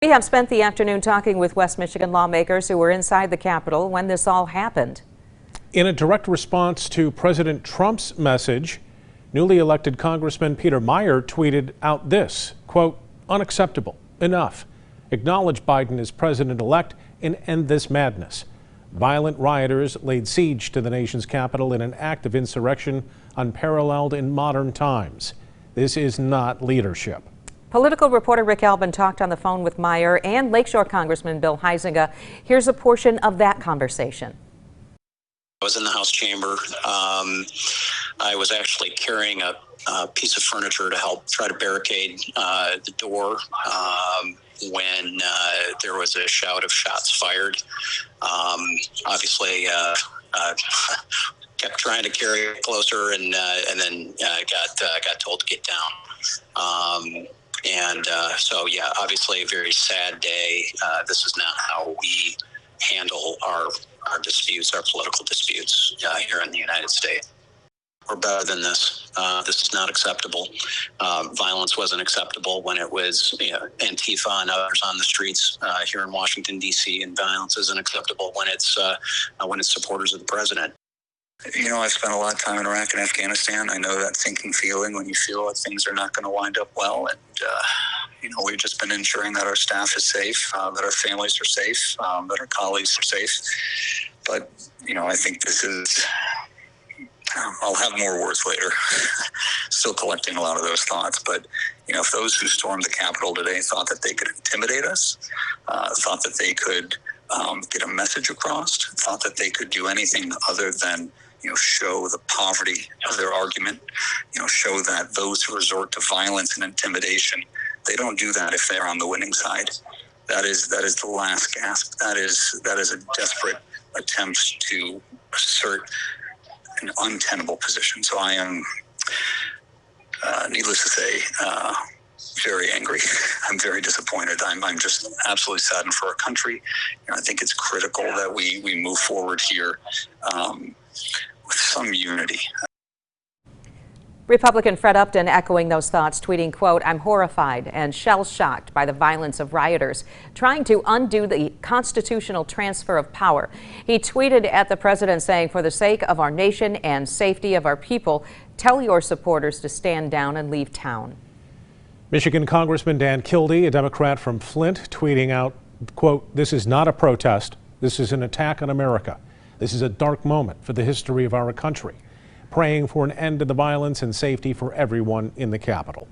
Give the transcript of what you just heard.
We have spent the afternoon talking with West Michigan lawmakers who were inside the Capitol when this all happened. In a direct response to President Trump's message, newly elected Congressman Peter Meijer tweeted out this, quote, "Unacceptable, enough. Acknowledge Biden as president-elect and end this madness." Violent rioters laid siege to the nation's capital in an act of insurrection unparalleled in modern times. This is not leadership. Political reporter Rick Albin talked on the phone with Meijer and Lakeshore Congressman Bill Huizenga. Here's a portion of that conversation. I was in the House chamber. I was actually carrying a piece of furniture to help try to barricade the door when there was a shout of shots fired. Obviously, kept trying to carry it closer, and then got told to get down. So yeah, obviously a very sad day. This is not how we handle our disputes, our political disputes here in the United States. We're better than this. This is not acceptable. Violence wasn't acceptable when it was Antifa and others on the streets here in Washington, D.C., and violence isn't acceptable when it's supporters of the president. You know, I've spent a lot of time in Iraq and Afghanistan. I know that sinking feeling when you feel that things are not going to wind up well. And, we've just been ensuring that our staff is safe, that our families are safe, that our colleagues are safe. But, I think this is, I'll have more words later. Still collecting a lot of those thoughts. But, if those who stormed the Capitol today thought that they could intimidate us, thought that they could get a message across, thought that they could do anything other than show the poverty of their argument, show that those who resort to violence and intimidation, they don't do that if they're on the winning side. That is the last gasp. That is a desperate attempt to assert an untenable position. So I am, needless to say, very angry. I'm very disappointed. I'm just absolutely saddened for our country. I think it's critical that we move forward here with some unity. Republican Fred Upton echoing those thoughts, tweeting, quote, "I'm horrified and shell-shocked by the violence of rioters trying to undo the constitutional transfer of power." He tweeted at the president saying, "For the sake of our nation and safety of our people, tell your supporters to stand down and leave town." Michigan Congressman Dan Kildee, a Democrat from Flint, tweeting out, quote, "This is not a protest. This is an attack on America. This is a dark moment for the history of our country. Praying for an end to the violence and safety for everyone in the Capitol."